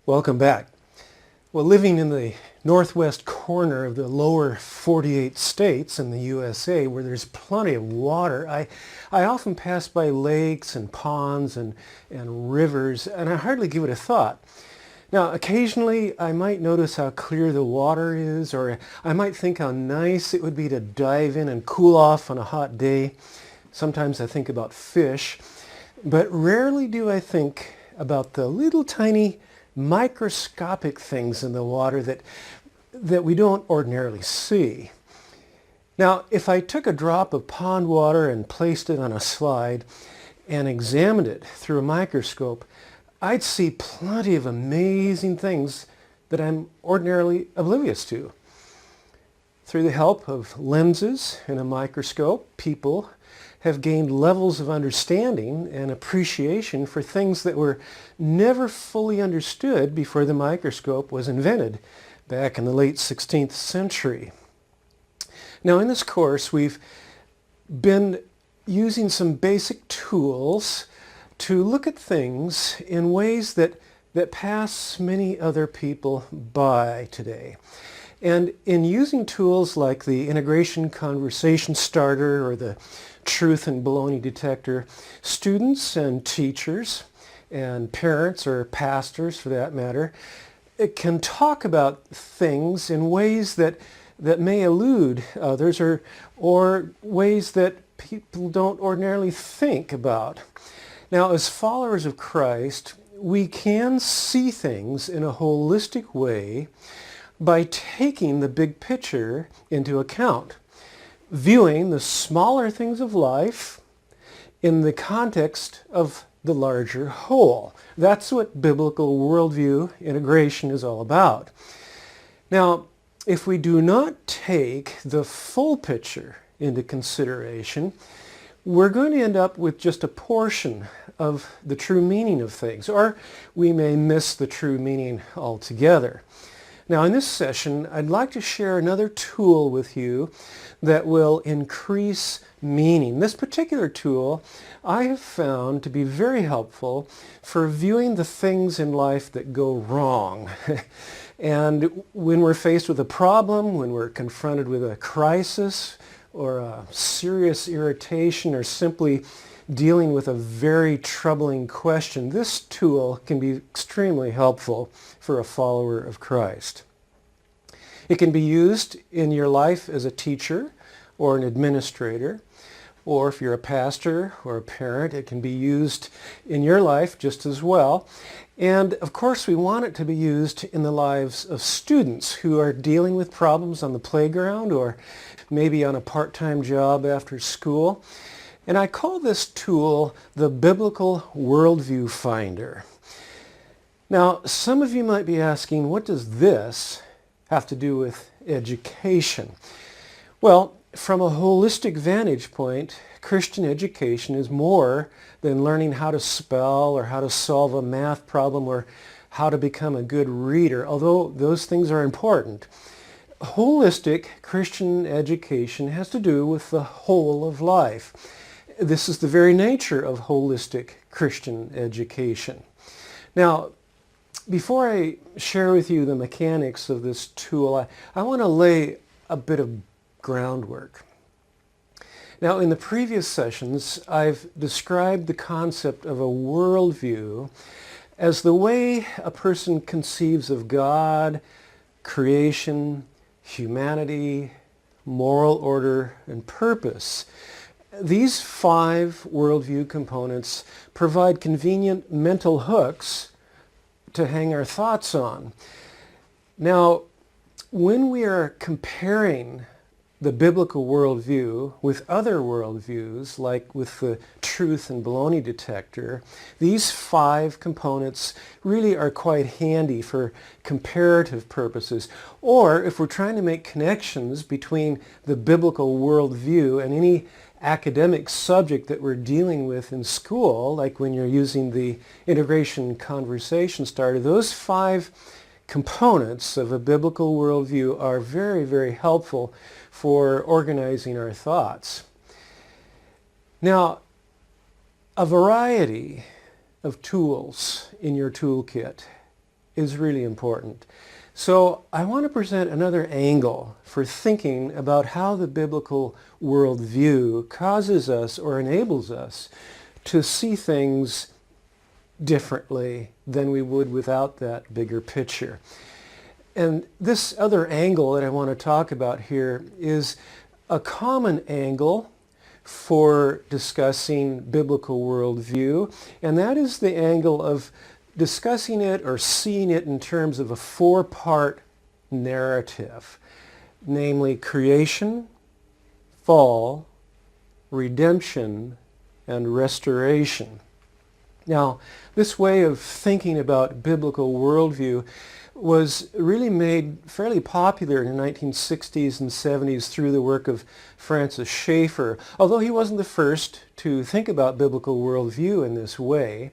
Welcome back. Well, living in the northwest corner of the lower 48 states in the USA where there's plenty of water, I often pass by lakes and ponds and rivers, and I hardly give it a thought. Now, occasionally I might notice how clear the water is, or I might think how nice it would be to dive in and cool off on a hot day. Sometimes I think about fish, but rarely do I think about the little tiny microscopic things in the water that we don't ordinarily see. Now, if I took a drop of pond water and placed it on a slide and examined it through a microscope, I'd see plenty of amazing things that I'm ordinarily oblivious to. Through the help of lenses and a microscope, people have gained levels of understanding and appreciation for things that were never fully understood before the microscope was invented back in the late 16th century. Now, in this course, we've been using some basic tools to look at things in ways that pass many other people by today. And in using tools like the integration conversation starter or the truth and baloney detector, students and teachers and parents or pastors for that matter, it can talk about things in ways that may elude others or ways that people don't ordinarily think about. Now, as followers of Christ, we can see things in a holistic way by taking the big picture into account, viewing the smaller things of life in the context of the larger whole. That's what biblical worldview integration is all about. Now, if we do not take the full picture into consideration, we're going to end up with just a portion of the true meaning of things, or we may miss the true meaning altogether. Now, in this session, I'd like to share another tool with you that will increase meaning. This particular tool I have found to be very helpful for viewing the things in life that go wrong. And when we're faced with a problem, when we're confronted with a crisis or a serious irritation or simply dealing with a very troubling question, this tool can be extremely helpful for a follower of Christ. It can be used in your life as a teacher or an administrator, or if you're a pastor or a parent, it can be used in your life just as well. And of course, we want it to be used in the lives of students who are dealing with problems on the playground or maybe on a part-time job after school. And I call this tool the Biblical Worldview Finder. Now, some of you might be asking, what does this have to do with education? Well, from a holistic vantage point, Christian education is more than learning how to spell or how to solve a math problem or how to become a good reader, although those things are important. Holistic Christian education has to do with the whole of life. This is the very nature of holistic Christian education. Now, before I share with you the mechanics of this tool, I want to lay a bit of groundwork. Now, in the previous sessions, I've described the concept of a worldview as the way a person conceives of God, creation, humanity, moral order, and purpose. These 5 worldview components provide convenient mental hooks to hang our thoughts on. Now, when we are comparing the biblical worldview with other worldviews, like with the truth and baloney detector, these 5 components really are quite handy for comparative purposes. Or if we're trying to make connections between the biblical worldview and any academic subject that we're dealing with in school, like when you're using the integration conversation starter, those 5 components of a biblical worldview are very, very helpful for organizing our thoughts. Now, a variety of tools in your toolkit is really important. So I want to present another angle for thinking about how the biblical worldview causes us or enables us to see things differently than we would without that bigger picture. And this other angle that I want to talk about here is a common angle for discussing biblical worldview, and that is the angle of discussing it or seeing it in terms of a four-part narrative, namely creation, fall, redemption, and restoration. Now, this way of thinking about biblical worldview was really made fairly popular in the 1960s and 70s through the work of Francis Schaeffer. Although he wasn't the first to think about biblical worldview in this way,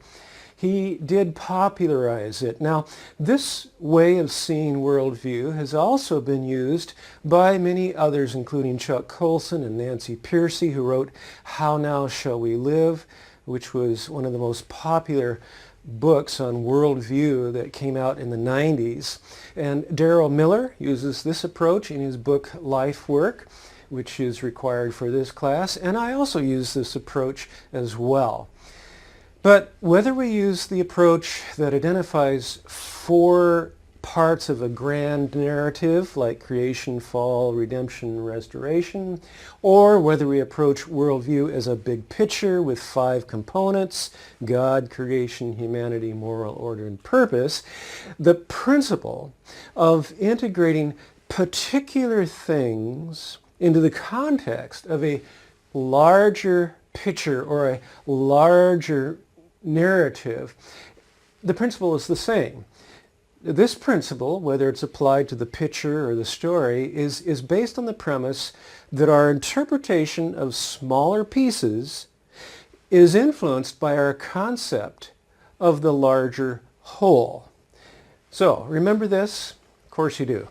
he did popularize it. Now, this way of seeing worldview has also been used by many others, including Chuck Colson and Nancy Pearcey, who wrote How Now Shall We Live?, which was one of the most popular books on worldview that came out in the 90s. And Darrell Miller uses this approach in his book Life Work, which is required for this class, and I also use this approach as well. But whether we use the approach that identifies four parts of a grand narrative like creation, fall, redemption, restoration, or whether we approach worldview as a big picture with five components, God, creation, humanity, moral order, and purpose, the principle of integrating particular things into the context of a larger picture or a larger narrative, the principle is the same. This principle, whether it's applied to the picture or the story, is based on the premise that our interpretation of smaller pieces is influenced by our concept of the larger whole. So, remember this? Of course you do.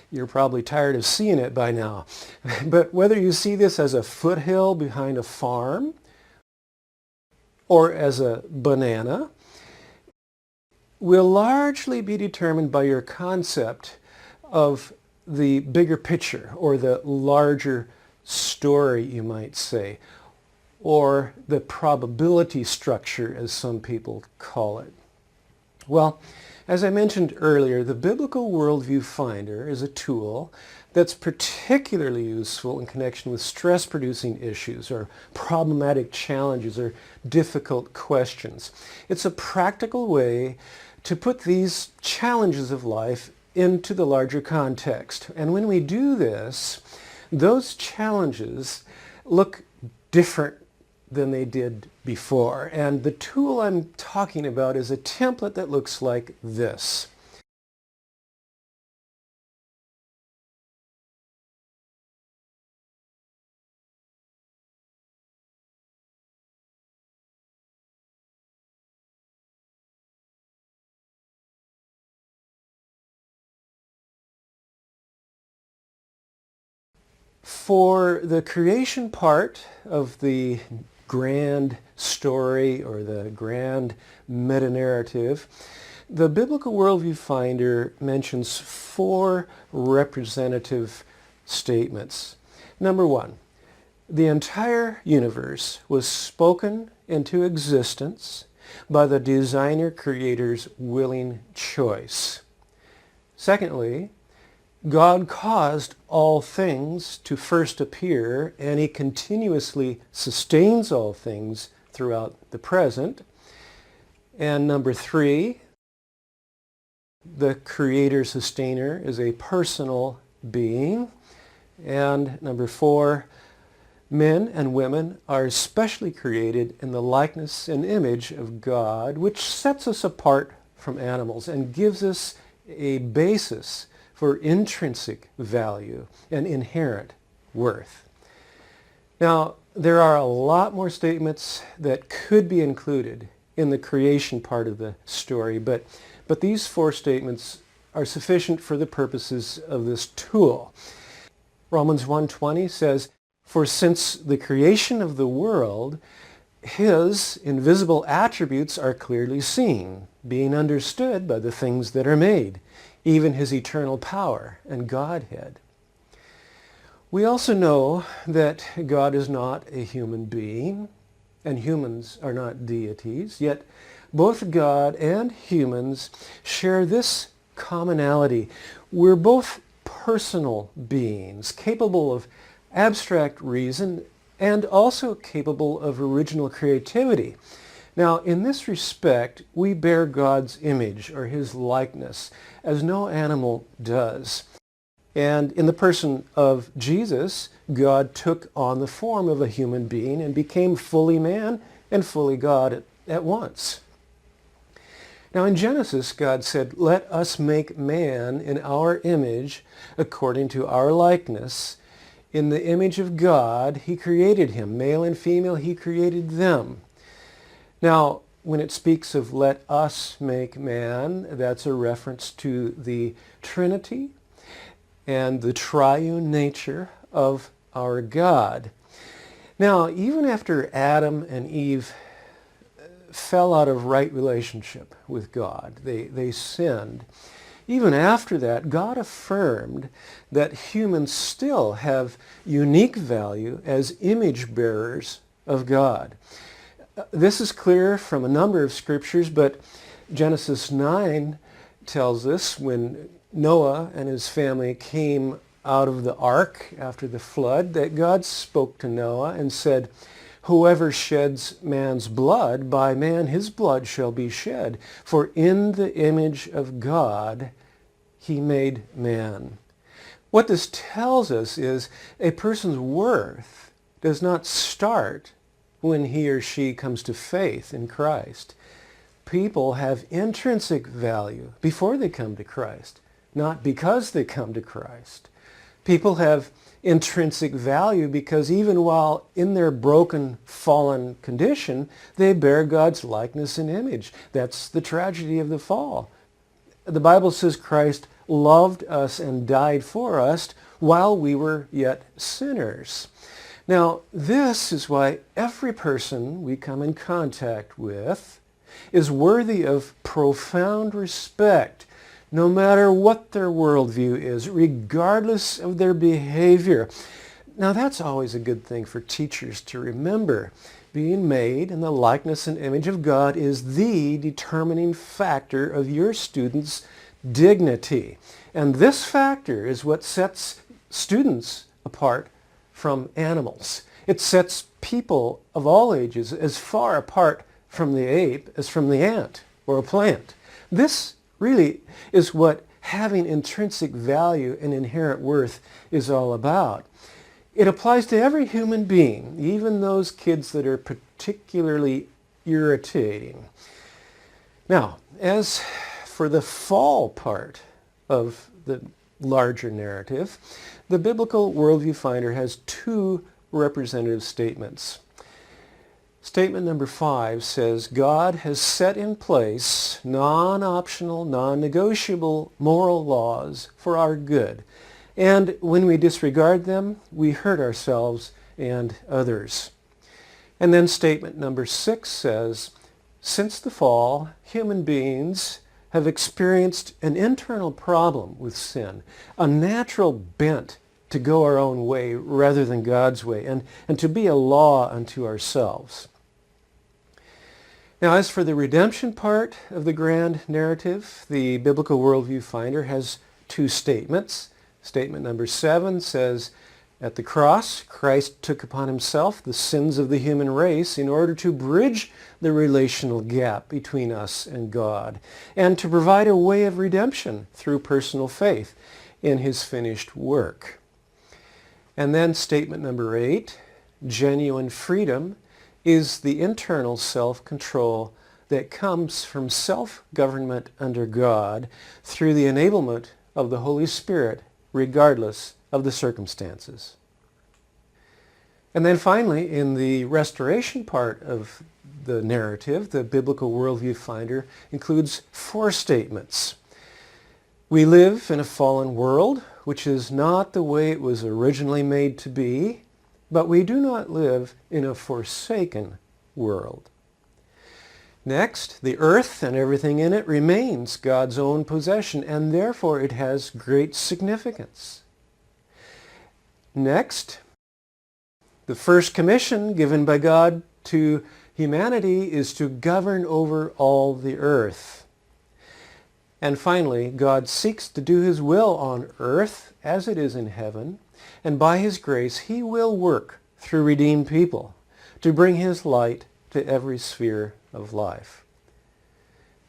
You're probably tired of seeing it by now. But whether you see this as a foothill behind a farm or as a banana will largely be determined by your concept of the bigger picture or the larger story, you might say, or the probability structure, as some people call it. Well, as I mentioned earlier, the Biblical Worldview Finder is a tool that's particularly useful in connection with stress-producing issues or problematic challenges or difficult questions. It's a practical way to put these challenges of life into the larger context. And when we do this, those challenges look different than they did before. And the tool I'm talking about is a template that looks like this. For the creation part of the grand story or the grand meta-narrative, the Biblical Worldview Finder mentions four representative statements. Number one, the entire universe was spoken into existence by the designer creator's willing choice. Secondly, God caused all things to first appear, and he continuously sustains all things throughout the present. And number three, the creator-sustainer is a personal being. And number four, men and women are specially created in the likeness and image of God, which sets us apart from animals and gives us a basis for intrinsic value and inherent worth. Now, there are a lot more statements that could be included in the creation part of the story, but these four statements are sufficient for the purposes of this tool. Romans 1:20 says, "For since the creation of the world, His invisible attributes are clearly seen, being understood by the things that are made, even his eternal power and Godhead. We also know that God is not a human being, and humans are not deities, yet both God and humans share this commonality. We're both personal beings, capable of abstract reason and also capable of original creativity. Now, in this respect, we bear God's image or his likeness, as no animal does. And in the person of Jesus, God took on the form of a human being and became fully man and fully God at once. Now in Genesis, God said, "Let us make man in our image, according to our likeness. In the image of God, he created him. Male and female, he created them." Now, when it speaks of "let us make man," that's a reference to the Trinity and the triune nature of our God. Now, even after Adam and Eve fell out of right relationship with God, they sinned, even after that, God affirmed that humans still have unique value as image bearers of God. This is clear from a number of scriptures, but Genesis 9 tells us when Noah and his family came out of the ark after the flood, that God spoke to Noah and said, "Whoever sheds man's blood, by man his blood shall be shed. For in the image of God he made man." What this tells us is a person's worth does not start when he or she comes to faith in Christ. People have intrinsic value before they come to Christ, not because they come to Christ. People have intrinsic value because even while in their broken, fallen condition, they bear God's likeness and image. That's the tragedy of the fall. The Bible says Christ loved us and died for us while we were yet sinners. Now, this is why every person we come in contact with is worthy of profound respect, no matter what their worldview is, regardless of their behavior. Now, that's always a good thing for teachers to remember. Being made in the likeness and image of God is the determining factor of your students' dignity. And this factor is what sets students apart from animals. It sets people of all ages as far apart from the ape as from the ant or a plant. This really is what having intrinsic value and inherent worth is all about. It applies to every human being, even those kids that are particularly irritating. Now, as for the fall part of the larger narrative, the biblical worldview finder has two representative statements. Statement number 5 says, God has set in place non-optional, non-negotiable moral laws for our good. And when we disregard them, we hurt ourselves and others. And then statement number 6 says, since the fall, human beings have experienced an internal problem with sin, a natural bent to go our own way rather than God's way, and to be a law unto ourselves. Now, as for the redemption part of the grand narrative, the biblical worldview finder has two statements. Statement number 7 says, at the cross, Christ took upon himself the sins of the human race in order to bridge the relational gap between us and God, and to provide a way of redemption through personal faith in his finished work. And then statement number 8, genuine freedom is the internal self-control that comes from self-government under God through the enablement of the Holy Spirit, regardless of the circumstances. And then finally, in the restoration part of the narrative, the biblical worldview finder includes 4 statements. We live in a fallen world, which is not the way it was originally made to be, but we do not live in a forsaken world. Next, the earth and everything in it remains God's own possession, and therefore it has great significance. Next, the first commission given by God to humanity is to govern over all the earth. And finally, God seeks to do his will on earth as it is in heaven, and by his grace he will work through redeemed people to bring his light to every sphere of life.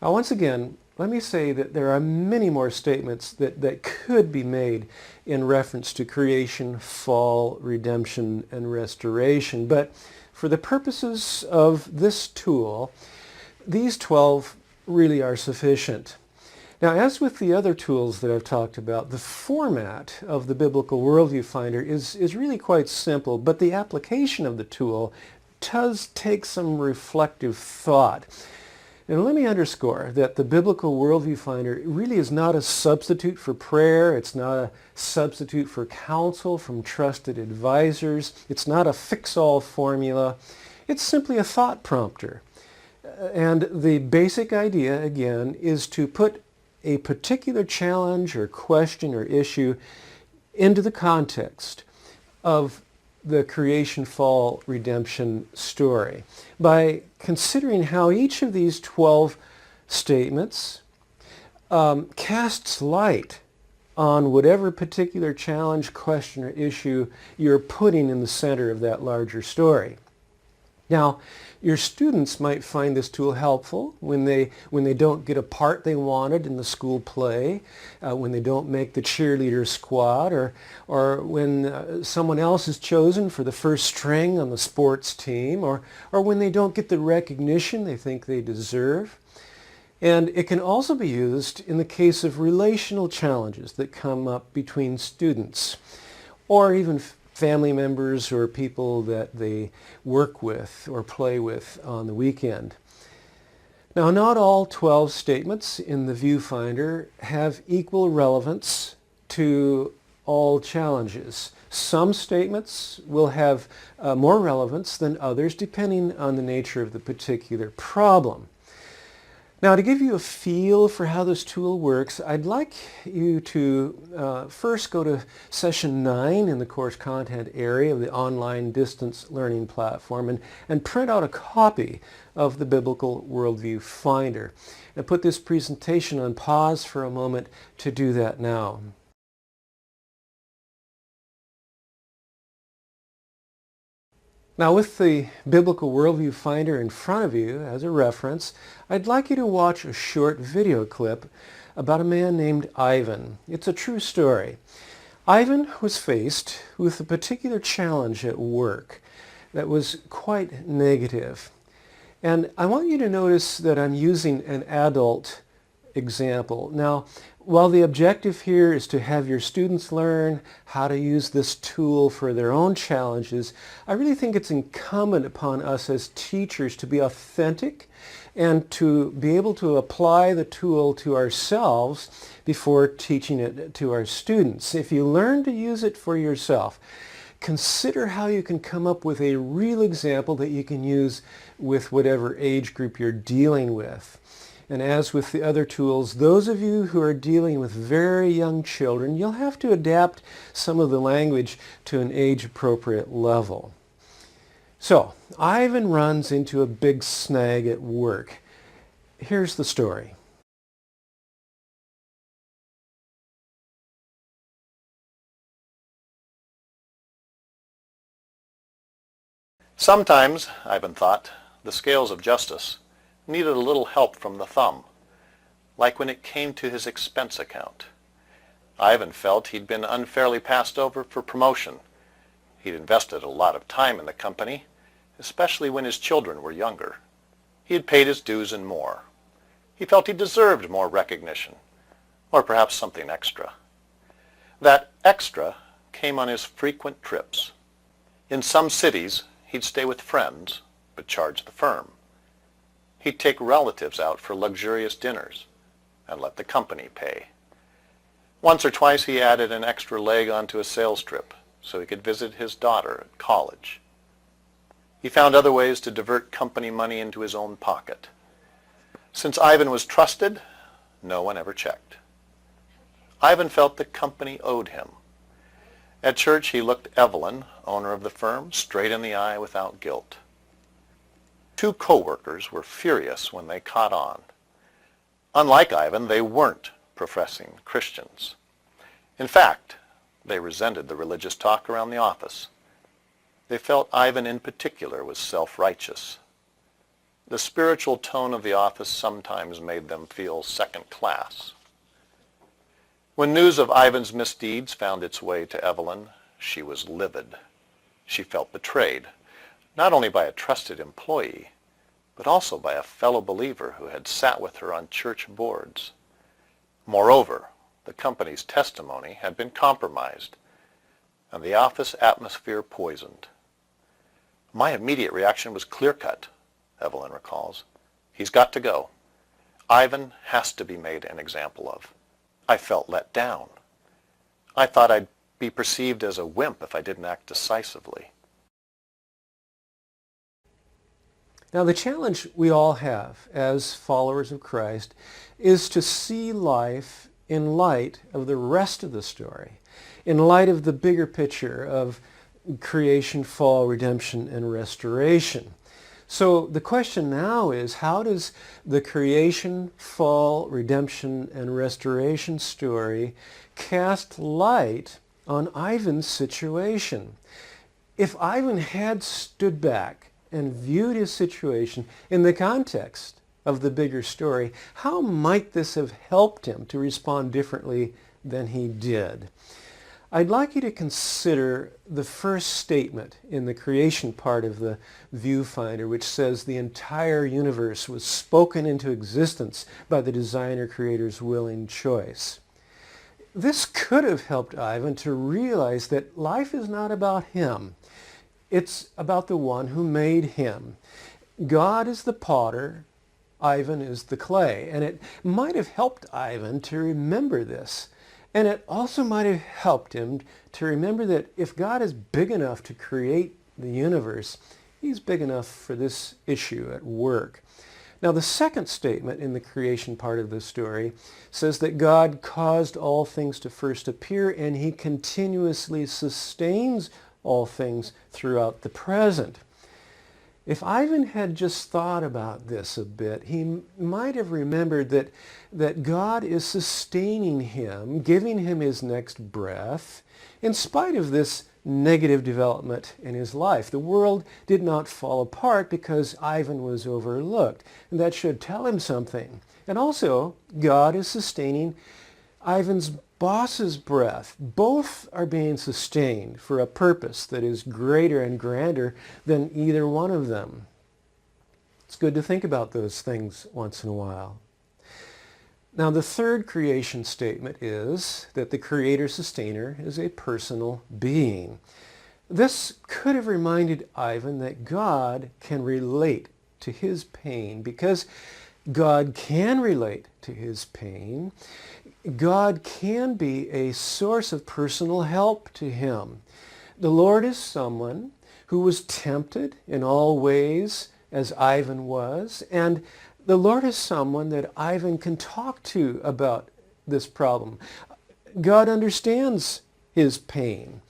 Now once again, let me say that there are many more statements that could be made in reference to creation, fall, redemption, and restoration. But for the purposes of this tool, these 12 really are sufficient. Now, as with the other tools that I've talked about, the format of the Biblical Worldview Finder is really quite simple, but the application of the tool does take some reflective thought. And let me underscore that the Biblical Worldview Finder really is not a substitute for prayer. It's not a substitute for counsel from trusted advisors. It's not a fix-all formula. It's simply a thought prompter. And the basic idea, again, is to put a particular challenge or question or issue into the context of the creation, fall, redemption story by considering how each of these 12 statements casts light on whatever particular challenge, question, or issue you're putting in the center of that larger story. Now, your students might find this tool helpful when they don't get a part they wanted in the school play, when they don't make the cheerleader squad, or when someone else is chosen for the first string on the sports team, or when they don't get the recognition they think they deserve. And it can also be used in the case of relational challenges that come up between students, or even family members or people that they work with or play with on the weekend. Now, not all 12 statements in the viewfinder have equal relevance to all challenges. Some statements will have more relevance than others depending on the nature of the particular problem. Now, to give you a feel for how this tool works, I'd like you to first go to session 9 in the course content area of the online distance learning platform and print out a copy of the Biblical Worldview Finder. And put this presentation on pause for a moment to do that now. Now, with the Biblical Worldview Finder in front of you as a reference, I'd like you to watch a short video clip about a man named Ivan. It's a true story. Ivan was faced with a particular challenge at work that was quite negative. And I want you to notice that I'm using an adult example. Now, while the objective here is to have your students learn how to use this tool for their own challenges, I really think it's incumbent upon us as teachers to be authentic and to be able to apply the tool to ourselves before teaching it to our students. If you learn to use it for yourself, consider how you can come up with a real example that you can use with whatever age group you're dealing with. And as with the other tools, those of you who are dealing with very young children, you'll have to adapt some of the language to an age-appropriate level. So, Ivan runs into a big snag at work. Here's the story. Sometimes, Ivan thought, the scales of justice needed a little help from the thumb, like when it came to his expense account. Ivan felt he'd been unfairly passed over for promotion. He'd invested a lot of time in the company, especially when his children were younger. He had paid his dues and more. He felt he deserved more recognition, or perhaps something extra. That extra came on his frequent trips. In some cities, he'd stay with friends, but charge the firm. He'd take relatives out for luxurious dinners and let the company pay. Once or twice he added an extra leg onto a sales trip so he could visit his daughter at college. He found other ways to divert company money into his own pocket. Since Ivan was trusted, no one ever checked. Ivan felt the company owed him. At church, he looked Evelyn, owner of the firm, straight in the eye without guilt. Two co-workers were furious when they caught on. Unlike Ivan, they weren't professing Christians. In fact, they resented the religious talk around the office. They felt Ivan in particular was self-righteous. The spiritual tone of the office sometimes made them feel second class. When news of Ivan's misdeeds found its way to Evelyn, she was livid. She felt betrayed, not only by a trusted employee, but also by a fellow believer who had sat with her on church boards. Moreover, the company's testimony had been compromised, and the office atmosphere poisoned. My immediate reaction was clear-cut, Evelyn recalls. He's got to go. Ivan has to be made an example of. I felt let down. I thought I'd be perceived as a wimp if I didn't act decisively. Now, the challenge we all have as followers of Christ is to see life in light of the rest of the story, in light of the bigger picture of creation, fall, redemption, and restoration. So the question now is, how does the creation, fall, redemption, and restoration story cast light on Ivan's situation? If Ivan had stood back and viewed his situation in the context of the bigger story, how might this have helped him to respond differently than he did? I'd like you to consider the first statement in the creation part of the viewfinder, which says the entire universe was spoken into existence by the designer-creator's willing choice. This could have helped Ivan to realize that life is not about him. It's about the one who made him. God is the potter, Ivan is the clay. And it might have helped Ivan to remember this. And it also might have helped him to remember that if God is big enough to create the universe, he's big enough for this issue at work. Now, the second statement in the creation part of the story says that God caused all things to first appear, and he continuously sustains all things throughout the present. If Ivan had just thought about this a bit, he might have remembered that God is sustaining him, giving him his next breath, in spite of this negative development in his life. The world did not fall apart because Ivan was overlooked. And that should tell him something. And also, God is sustaining Ivan's boss's breath. Both are being sustained for a purpose that is greater and grander than either one of them. It's good to think about those things once in a while. Now, the third creation statement is that the creator-sustainer is a personal being. This could have reminded Ivan that God can relate to his pain. Because God can relate to his pain, God can be a source of personal help to him. The Lord is someone who was tempted in all ways as Ivan was, and the Lord is someone that Ivan can talk to about this problem. God understands his pain.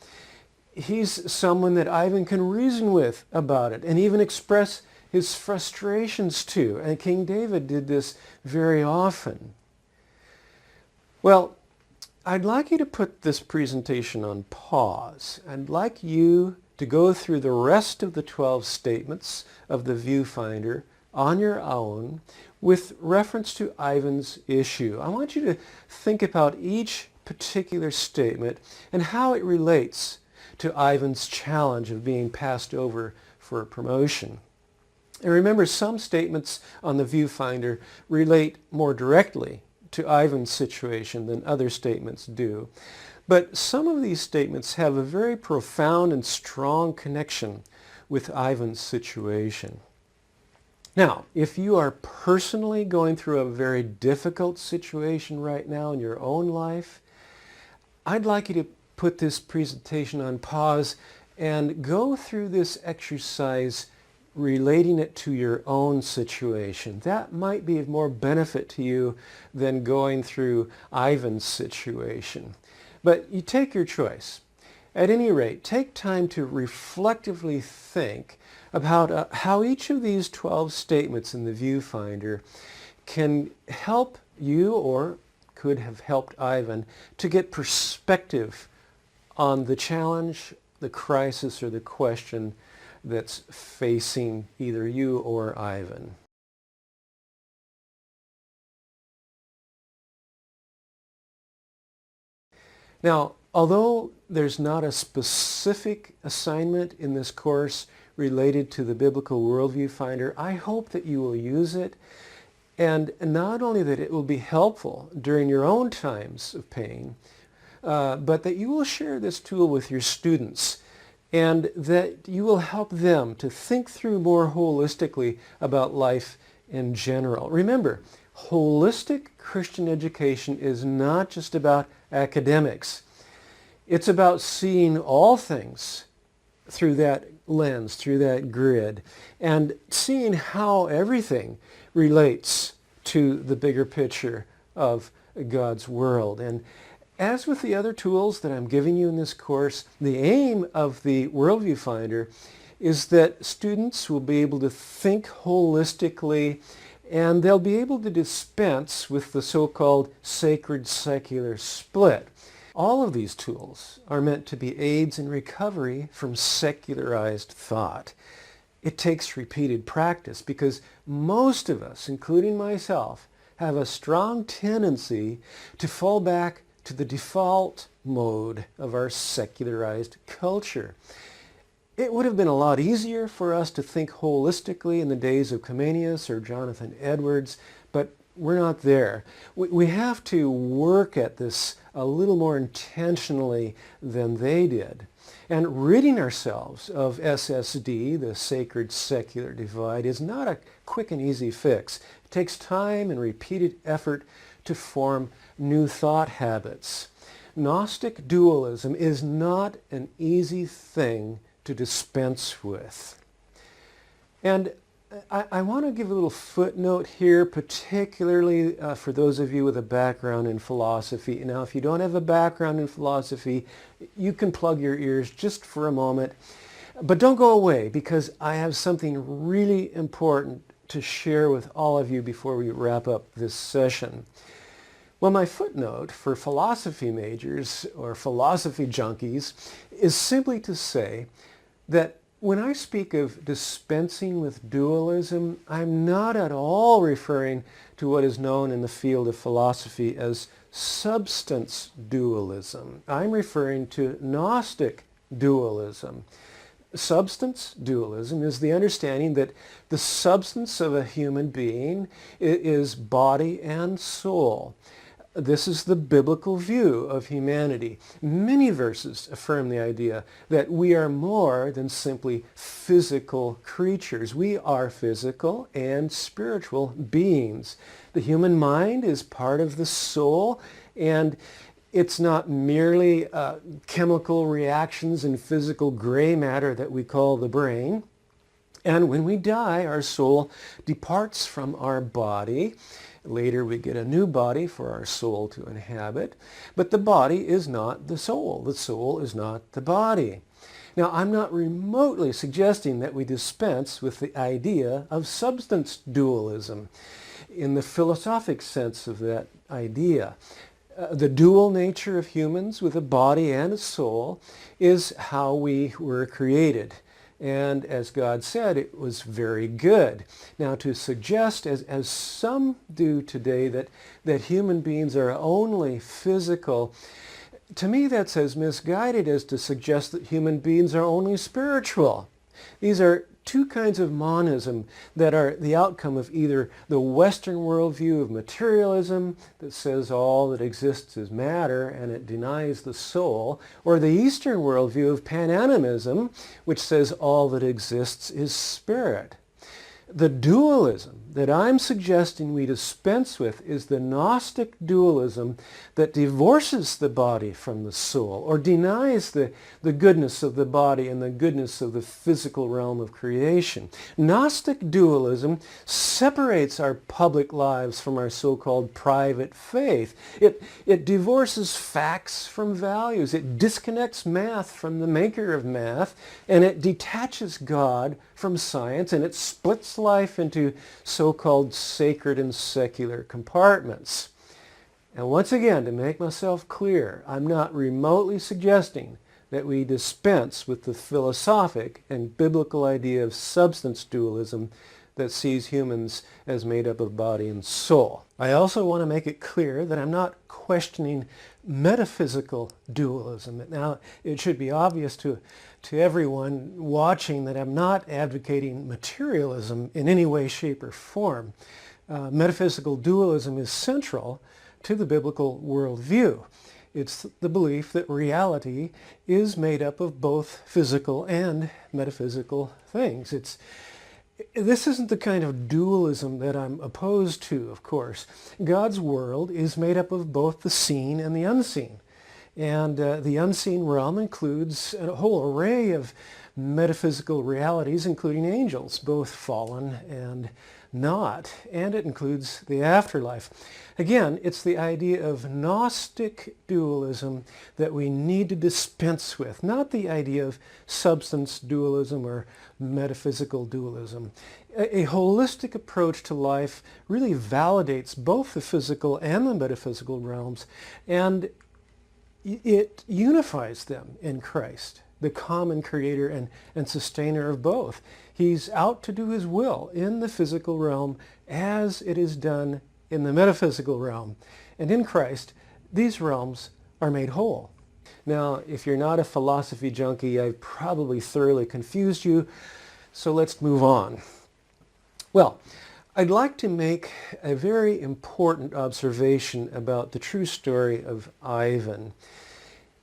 He's someone that Ivan can reason with about it and even express his frustrations to. And King David did this very often. Well, I'd like you to put this presentation on pause. I'd like you to go through the rest of the 12 statements of the viewfinder on your own with reference to Ivan's issue. I want you to think about each particular statement and how it relates to Ivan's challenge of being passed over for a promotion. And remember, some statements on the viewfinder relate more directly to Ivan's situation than other statements do. But some of these statements have a very profound and strong connection with Ivan's situation. Now, if you are personally going through a very difficult situation right now in your own life, I'd like you to put this presentation on pause and go through this exercise relating it to your own situation. That might be of more benefit to you than going through Ivan's situation. But you take your choice. At any rate, take time to reflectively think about how each of these 12 statements in the viewfinder can help you, or could have helped Ivan, to get perspective on the challenge, the crisis, or the question that's facing either you or Ivan. Now, although there's not a specific assignment in this course related to the Biblical Worldview Finder, I hope that you will use it, and not only that it will be helpful during your own times of pain, but that you will share this tool with your students, and that you will help them to think through more holistically about life in general. Remember, holistic Christian education is not just about academics. It's about seeing all things through that lens, through that grid, and seeing how everything relates to the bigger picture of God's world. And as with the other tools that I'm giving you in this course, the aim of the Worldview Finder is that students will be able to think holistically, and they'll be able to dispense with the so-called sacred-secular split. All of these tools are meant to be aids in recovery from secularized thought. It takes repeated practice because most of us, including myself, have a strong tendency to fall back to the default mode of our secularized culture. It would have been a lot easier for us to think holistically in the days of Comenius or Jonathan Edwards, but we're not there. We have to work at this a little more intentionally than they did. And ridding ourselves of SSD, the sacred secular divide, is not a quick and easy fix. It takes time and repeated effort to form new thought habits. Gnostic dualism is not an easy thing to dispense with. And I want to give a little footnote here, particularly for those of you with a background in philosophy. Now, if you don't have a background in philosophy, you can plug your ears just for a moment. But don't go away, because I have something really important to share with all of you before we wrap up this session. Well, my footnote for philosophy majors or philosophy junkies is simply to say that when I speak of dispensing with dualism, I'm not at all referring to what is known in the field of philosophy as substance dualism. I'm referring to Gnostic dualism. Substance dualism is the understanding that the substance of a human being is body and soul. This is the biblical view of humanity. Many verses affirm the idea that we are more than simply physical creatures. We are physical and spiritual beings. The human mind is part of the soul, and it's not merely chemical reactions in physical gray matter that we call the brain. And when we die, our soul departs from our body. Later we get a new body for our soul to inhabit, but the body is not the soul. The soul is not the body. Now, I'm not remotely suggesting that we dispense with the idea of substance dualism in the philosophic sense of that idea. The dual nature of humans with a body and a soul is how we were created. And as God said, it was very good. Now, to suggest, as some do today, that human beings are only physical, to me that's as misguided as to suggest that human beings are only spiritual. These are two kinds of monism that are the outcome of either the Western worldview of materialism that says all that exists is matter and it denies the soul, or the Eastern worldview of pananimism, which says all that exists is spirit. The dualism that I'm suggesting we dispense with is the Gnostic dualism that divorces the body from the soul, or denies the goodness of the body and the goodness of the physical realm of creation. Gnostic dualism separates our public lives from our so-called private faith. It divorces facts from values. It disconnects math from the maker of math, and it detaches God from science, and it splits life into so-called sacred and secular compartments. And once again, to make myself clear, I'm not remotely suggesting that we dispense with the philosophic and biblical idea of substance dualism that sees humans as made up of body and soul. I also want to make it clear that I'm not questioning metaphysical dualism. Now, it should be obvious to everyone watching that I'm not advocating materialism in any way, shape, or form. Metaphysical dualism is central to the biblical worldview. It's the belief that reality is made up of both physical and metaphysical things. This isn't the kind of dualism that I'm opposed to, of course. God's world is made up of both the seen and the unseen. And the unseen realm includes a whole array of metaphysical realities, including angels, both fallen and not. And it includes the afterlife. Again, it's the idea of Gnostic dualism that we need to dispense with, not the idea of substance dualism or metaphysical dualism. A holistic approach to life really validates both the physical and the metaphysical realms, and it unifies them in Christ, the common creator and sustainer of both. He's out to do his will in the physical realm as it is done in the metaphysical realm. And in Christ, these realms are made whole. Now, if you're not a philosophy junkie, I've probably thoroughly confused you, so let's move on. Well, I'd like to make a very important observation about the true story of Ivan.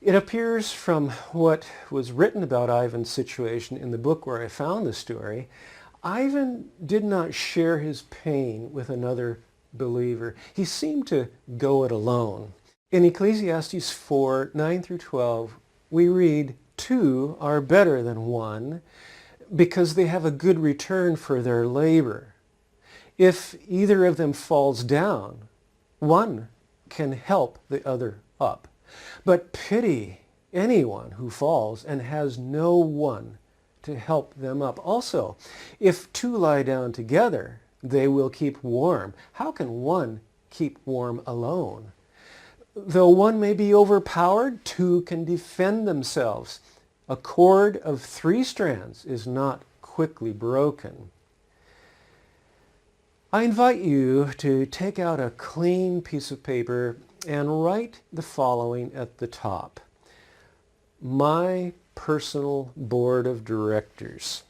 It appears from what was written about Ivan's situation in the book where I found the story, Ivan did not share his pain with another believer. He seemed to go it alone. In Ecclesiastes 4, 9 through 12, we read, "Two are better than one, because they have a good return for their labor. If either of them falls down, one can help the other up. But pity anyone who falls and has no one to help them up. Also, if two lie down together, they will keep warm. How can one keep warm alone? Though one may be overpowered, two can defend themselves. A cord of 3 strands is not quickly broken." I invite you to take out a clean piece of paper and write the following at the top. My personal board of directors.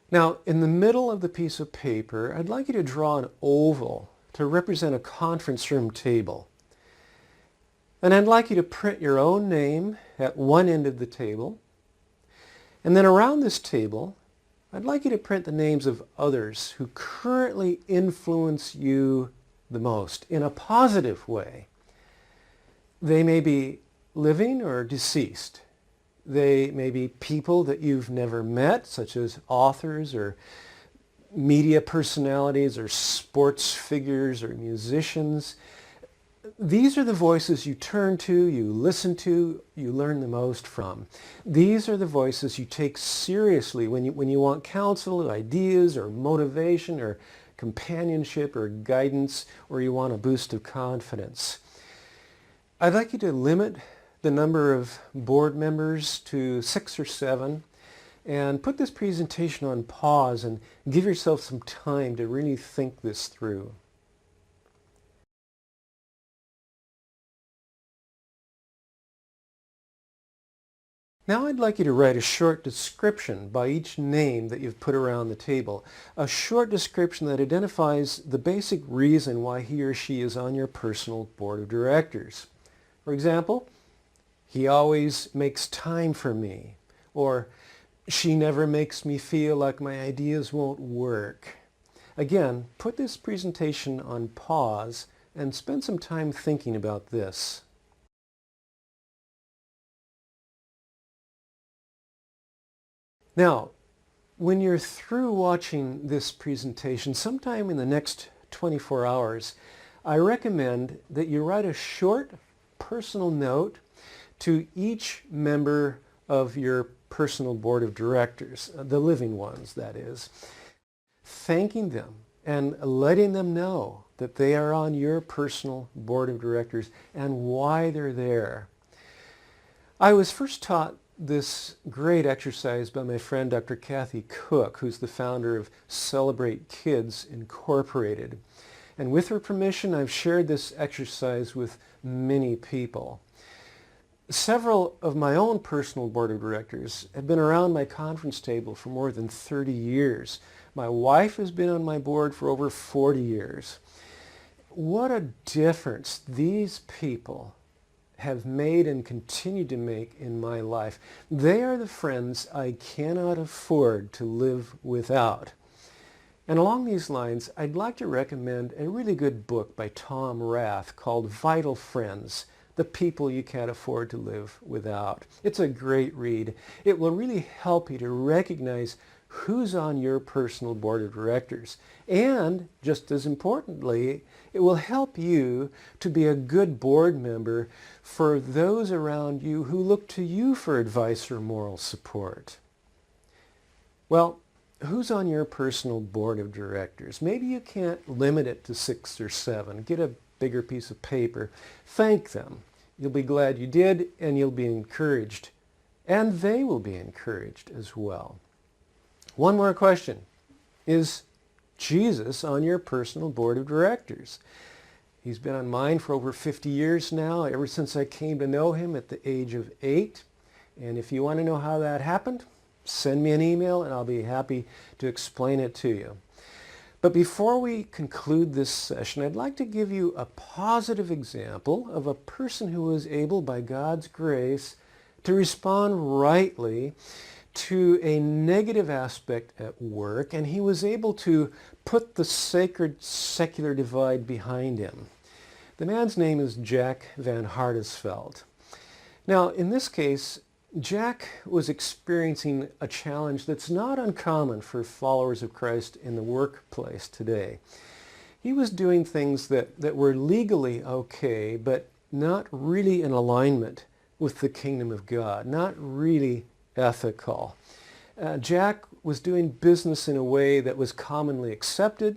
Now, in the middle of the piece of paper, I'd like you to draw an oval to represent a conference room table. And I'd like you to print your own name at one end of the table. And then around this table, I'd like you to print the names of others who currently influence you the most in a positive way. They may be living or deceased. They may be people that you've never met, such as authors or media personalities or sports figures or musicians. These are the voices you turn to, you listen to, you learn the most from. These are the voices you take seriously when you want counsel, ideas, or motivation, or companionship, or guidance, or you want a boost of confidence. I'd like you to limit the number of board members to 6 or 7, and put this presentation on pause and give yourself some time to really think this through. Now I'd like you to write a short description by each name that you've put around the table. A short description that identifies the basic reason why he or she is on your personal board of directors. For example, he always makes time for me, or she never makes me feel like my ideas won't work. Again, put this presentation on pause and spend some time thinking about this. Now, when you're through watching this presentation, sometime in the next 24 hours, I recommend that you write a short personal note to each member of your personal board of directors, the living ones, that is, thanking them and letting them know that they are on your personal board of directors and why they're there. I was first taught this great exercise by my friend Dr. Kathy Cook, who's the founder of Celebrate Kids Incorporated. And with her permission, I've shared this exercise with many people. Several of my own personal board of directors have been around my conference table for more than 30 years. My wife has been on my board for over 40 years. What a difference these people have made and continue to make in my life. They are the friends I cannot afford to live without. And along these lines, I'd like to recommend a really good book by Tom Rath called Vital Friends, The People You Can't Afford to Live Without. It's a great read. It will really help you to recognize who's on your personal board of directors. And, just as importantly, it will help you to be a good board member for those around you who look to you for advice or moral support. Well, who's on your personal board of directors? Maybe you can't limit it to 6 or 7. Get a bigger piece of paper. Thank them. You'll be glad you did, and you'll be encouraged. And they will be encouraged as well. One more question. Is Jesus on your personal board of directors? He's been on mine for over 50 years now, ever since I came to know him at the age of 8. And if you want to know how that happened, send me an email and I'll be happy to explain it to you. But before we conclude this session, I'd like to give you a positive example of a person who was able, by God's grace, to respond rightly to a negative aspect at work, and he was able to put the sacred secular divide behind him. The man's name is Jack Van Hardesveld. Now, in this case, Jack was experiencing a challenge that's not uncommon for followers of Christ in the workplace today. He was doing things that were legally okay, but not really in alignment with the kingdom of God, not really ethical. Jack was doing business in a way that was commonly accepted,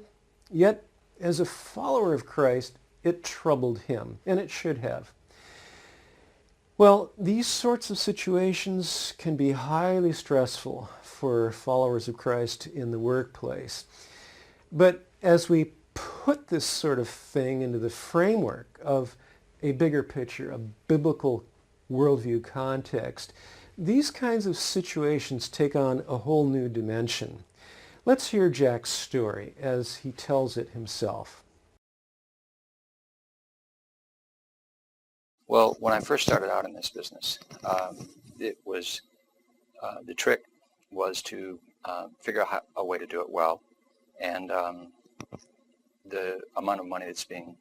yet as a follower of Christ, it troubled him, and it should have. Well, these sorts of situations can be highly stressful for followers of Christ in the workplace. But as we put this sort of thing into the framework of a bigger picture, a biblical worldview context, these kinds of situations take on a whole new dimension. Let's hear Jack's story as he tells it himself. Well, when I first started out in this business, it was the trick was to figure out a way to do it well, and the amount of money that's being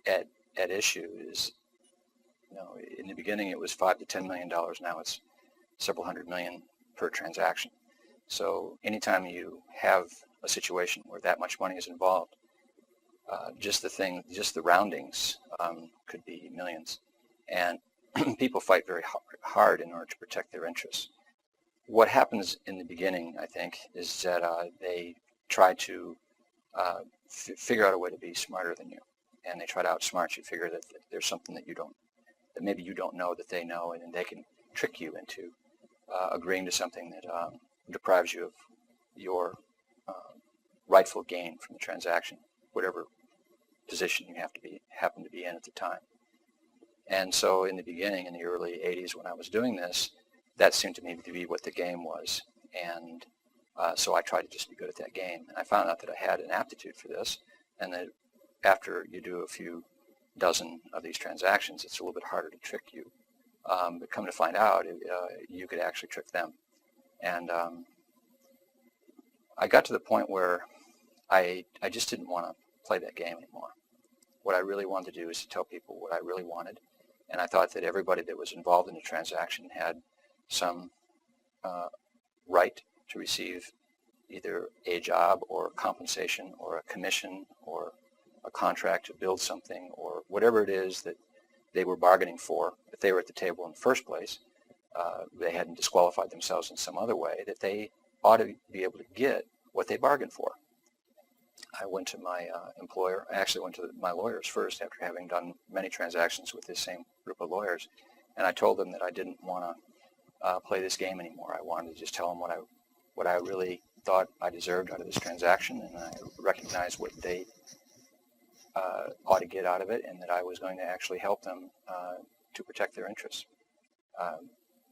at issue is, in the beginning it was $5 to $10 million. Now it's several hundred million per transaction. So anytime you have a situation where that much money is involved, just the roundings could be millions, and people fight very hard in order to protect their interests. What happens in the beginning, I think, is that they try to figure out a way to be smarter than you, and they try to outsmart you. Figure that there's something that maybe you don't know that they know, and they can trick you into agreeing to something that deprives you of your rightful gain from the transaction, whatever position you happen to be in at the time. And so in the beginning, in the early 80s when I was doing this, that seemed to me to be what the game was. And so I tried to just be good at that game. And I found out that I had an aptitude for this, and that after you do a few dozen of these transactions, it's a little bit harder to trick you. But come to find out, you could actually trick them. And I got to the point where I just didn't want to play that game anymore. What I really wanted to do is to tell people what I really wanted, and I thought that everybody that was involved in the transaction had some right to receive either a job or compensation or a commission or a contract to build something or whatever it is that they were bargaining for. If they were at the table in the first place, they hadn't disqualified themselves in some other way, that they ought to be able to get what they bargained for. I went to my employer. I actually went to my lawyers first after having done many transactions with this same group of lawyers, and I told them that I didn't want to play this game anymore. I wanted to just tell them what I really thought I deserved out of this transaction, and I recognized what they ought to get out of it, and that I was going to actually help them to protect their interests.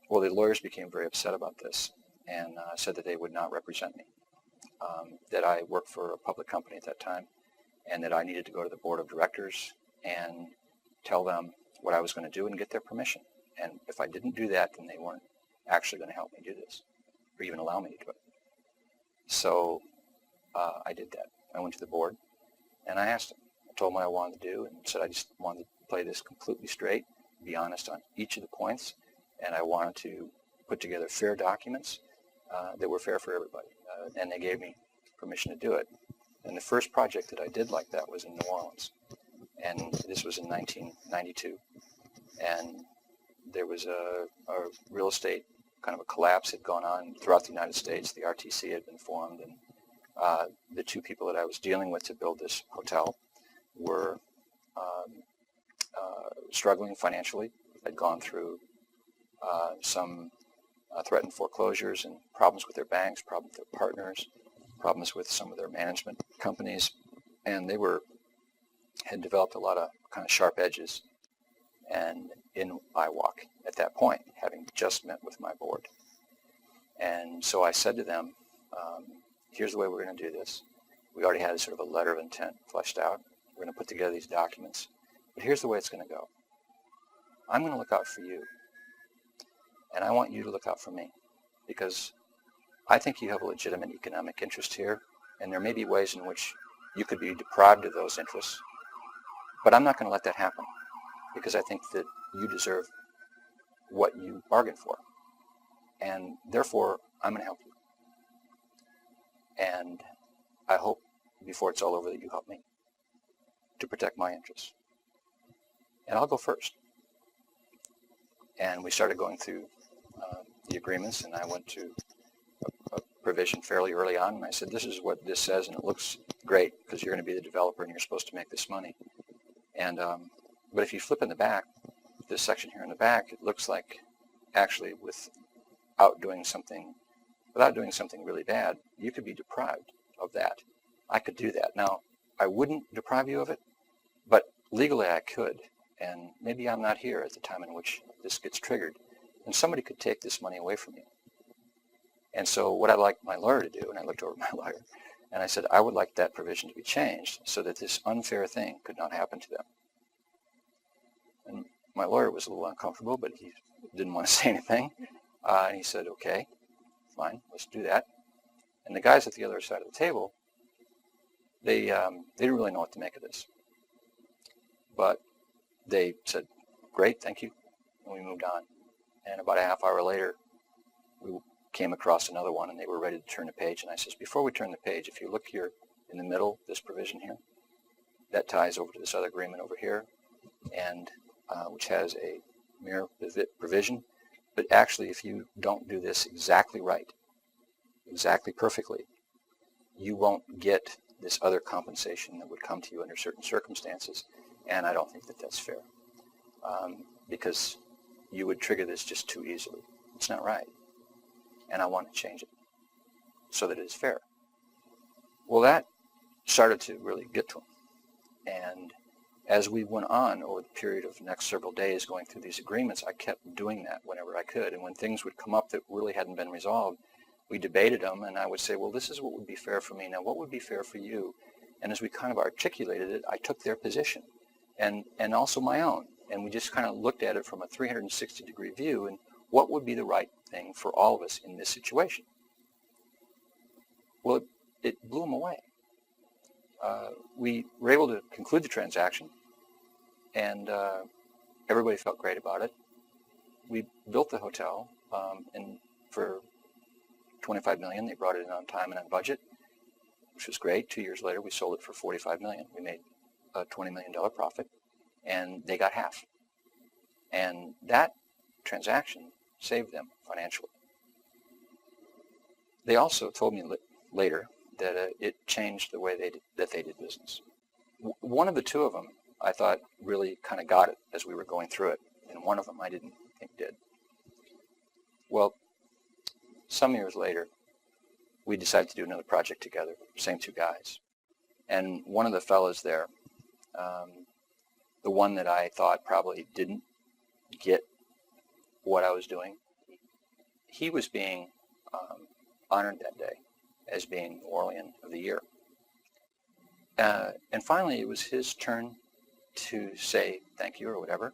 Well, the lawyers became very upset about this and said that they would not represent me, that I worked for a public company at that time, and that I needed to go to the board of directors and tell them what I was going to do and get their permission. And if I didn't do that, then they weren't actually going to help me do this or even allow me to do it. So I did that. I went to the board and I asked them. I told them what I wanted to do and said I just wanted to play this completely straight, be honest on each of the points, and I wanted to put together fair documents that were fair for everybody. And they gave me permission to do it. And the first project that I did like that was in New Orleans. And this was in 1992. And there was a real estate kind of a collapse had gone on throughout the United States. The RTC had been formed, and the two people that I was dealing with to build this hotel were struggling financially. Had gone through some threatened foreclosures and problems with their banks, problems with their partners, problems with some of their management companies, and they had developed a lot of kind of sharp edges. And in I walk at that point, having just met with my board. And so I said to them, here's the way we're going to do this. We already had sort of a letter of intent fleshed out. We're going to put together these documents. But here's the way it's going to go. I'm going to look out for you. And I want you to look out for me. Because I think you have a legitimate economic interest here. And there may be ways in which you could be deprived of those interests. But I'm not going to let that happen. Because I think that you deserve what you bargained for. And therefore, I'm going to help you. And I hope before it's all over that you help me to protect my interests. And I'll go first. And we started going through the agreements, and I went to a provision fairly early on, and I said, this is what this says, and it looks great because you're going to be the developer and you're supposed to make this money. And but if you flip in the back, this section here in the back, it looks like actually without doing something really bad, you could be deprived of that. I could do that. Now, I wouldn't deprive you of it, but legally I could. And maybe I'm not here at the time in which this gets triggered. And somebody could take this money away from you. And so what I'd like my lawyer to do, and I looked over at my lawyer, and I said, I would like that provision to be changed so that this unfair thing could not happen to them. And my lawyer was a little uncomfortable, but he didn't want to say anything. And he said, okay, fine, let's do that. And the guys at the other side of the table, they didn't really know what to make of this. But they said, great, thank you. And we moved on. And about a half hour later, we came across another one, and they were ready to turn the page. And I says, before we turn the page, if you look here in the middle, this provision here, that ties over to this other agreement over here, and which has a mere provision. But actually, if you don't do this exactly right, exactly perfectly, you won't get this other compensation that would come to you under certain circumstances. And I don't think that that's fair, because you would trigger this just too easily. It's not right. And I want to change it so that it is fair. Well, that started to really get to him. And as we went on over the period of the next several days going through these agreements, I kept doing that whenever I could. And when things would come up that really hadn't been resolved, we debated them, and I would say, well, this is what would be fair for me. Now, what would be fair for you? And as we kind of articulated it, I took their position and also my own. And we just kind of looked at it from a 360-degree view, and what would be the right thing for all of us in this situation? Well, it blew him away. We were able to conclude the transaction, and everybody felt great about it. We built the hotel, and for $25 million, they brought it in on time and on budget, which was great. 2 years later, we sold it for $45 million. We made a $20 million profit, and they got half. And that transaction saved them financially. They also told me later that it changed the way they did business. One of the two of them, I thought, really kind of got it as we were going through it, and one of them I didn't think did. Well, some years later, we decided to do another project together, same two guys. And one of the fellas there, the one that I thought probably didn't get what I was doing, he was being honored that day as being Orlean of the Year. And finally, it was his turn to say thank you or whatever.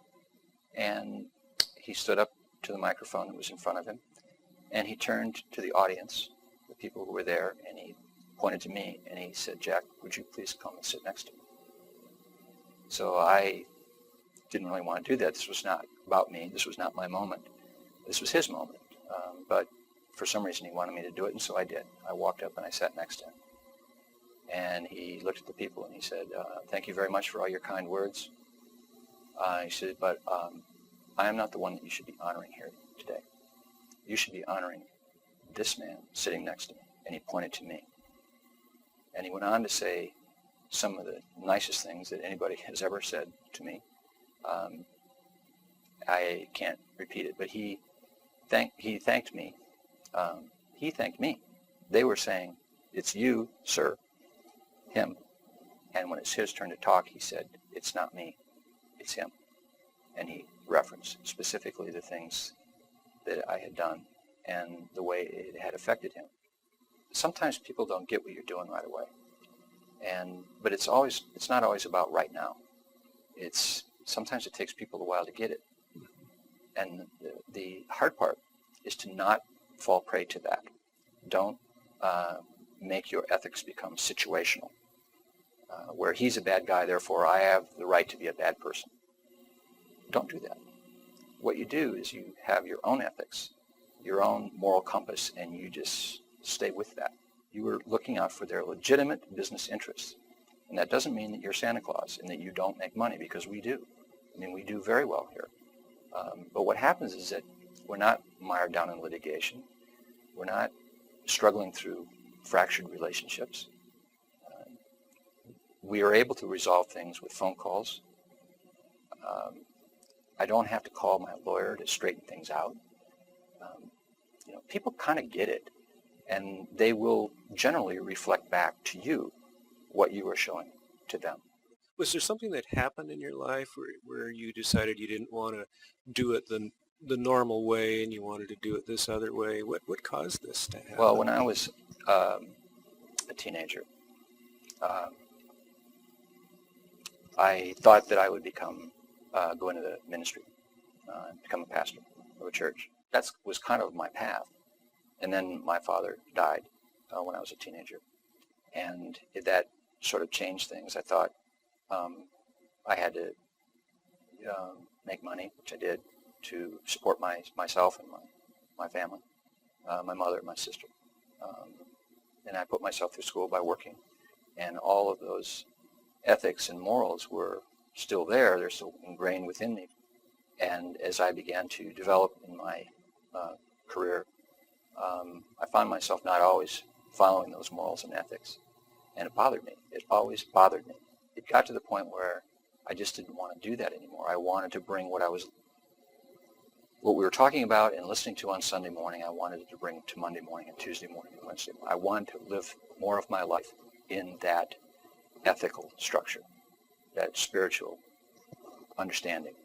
And he stood up to the microphone that was in front of him, and he turned to the audience, the people who were there, and he pointed to me, and he said, "Jack, would you please come and sit next to me?" So I didn't really want to do that. This was not about me. This was not my moment. This was his moment. But for some reason, he wanted me to do it, and so I did. I walked up and I sat next to him. And he looked at the people and he said, "Thank you very much for all your kind words." He said, "But I am not the one that you should be honoring here today. You should be honoring this man sitting next to me." And he pointed to me. And he went on to say some of the nicest things that anybody has ever said to me. I can't repeat it, but he thanked me. He thanked me. They were saying, "It's you, sir," him. And when it's his turn to talk, he said, "It's not me, it's him." And he referenced specifically the things that I had done and the way it had affected him. Sometimes people don't get what you're doing right away. But it's not always about right now. Sometimes it takes people a while to get it. And the hard part is to not fall prey to that. Don't make your ethics become situational, where he's a bad guy, therefore I have the right to be a bad person. Don't do that. What you do is you have your own ethics, your own moral compass, and you just stay with that. You are looking out for their legitimate business interests. And that doesn't mean that you're Santa Claus and that you don't make money, because we do. I mean, we do very well here. But what happens is that we're not mired down in litigation. We're not struggling through fractured relationships. We are able to resolve things with phone calls. I don't have to call my lawyer to straighten things out. People kind of get it, and they will generally reflect back to you what you are showing to them. Was there something that happened in your life where you decided you didn't want to do it the normal way and you wanted to do it this other way? What caused this to happen? Well, when I was a teenager, I thought that I would go into the ministry, become a pastor of a church. That was kind of my path. And then my father died when I was a teenager. And that sort of changed things. I thought I had to make money, which I did, to support myself and my family, my mother and my sister. And I put myself through school by working. And all of those ethics and morals were still there. They're still ingrained within me. And as I began to develop in my career, I found myself not always following those morals and ethics. And it bothered me. It always bothered me. It got to the point where I just didn't want to do that anymore. I wanted to bring what we were talking about and listening to on Sunday morning, I wanted to bring to Monday morning and Tuesday morning and Wednesday morning. I wanted to live more of my life in that ethical structure, that spiritual understanding.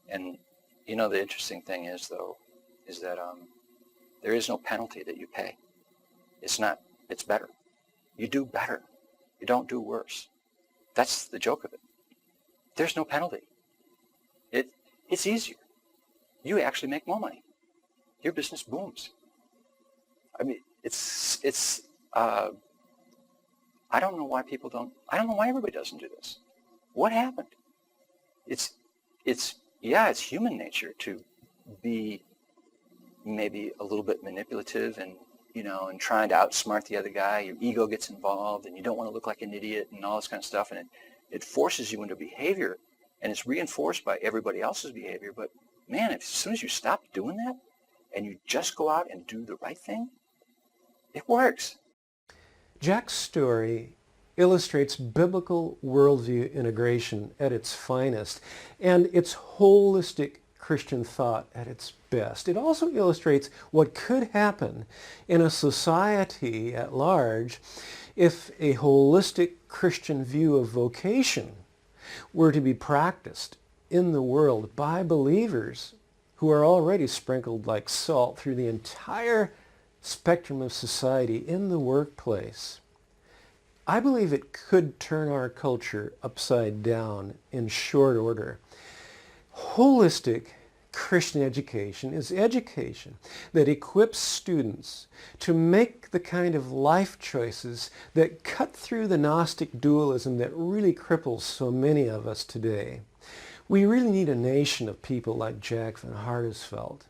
And the interesting thing is that there is no penalty that you pay. It's better. You do better. You don't do worse. That's the joke of it. There's no penalty. It's easier. You actually make more money. Your business booms. I mean, it's I don't know why I don't know why everybody doesn't do this. What happened? It's human nature to be maybe a little bit manipulative and, and trying to outsmart the other guy. Your ego gets involved and you don't want to look like an idiot and all this kind of stuff. And it forces you into behavior, and it's reinforced by everybody else's behavior. But man, as soon as you stop doing that and you just go out and do the right thing, it works. Jack's story illustrates biblical worldview integration at its finest, and its holistic Christian thought at its best. It also illustrates what could happen in a society at large if a holistic Christian view of vocation were to be practiced in the world by believers who are already sprinkled like salt through the entire spectrum of society in the workplace. I believe it could turn our culture upside down in short order. Holistic Christian education is education that equips students to make the kind of life choices that cut through the Gnostic dualism that really cripples so many of us today. We really need a nation of people like Jack Van Hardesveld.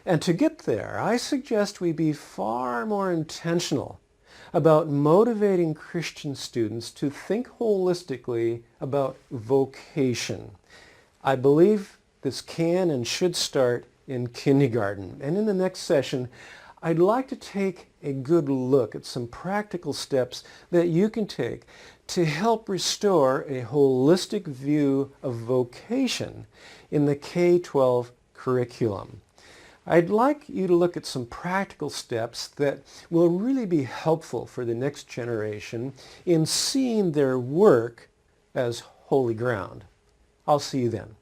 And to get there, I suggest we be far more intentional about motivating Christian students to think holistically about vocation. I believe this can and should start in kindergarten. And in the next session, I'd like to take a good look at some practical steps that you can take to help restore a holistic view of vocation in the K-12 curriculum. I'd like you to look at some practical steps that will really be helpful for the next generation in seeing their work as holy ground. I'll see you then.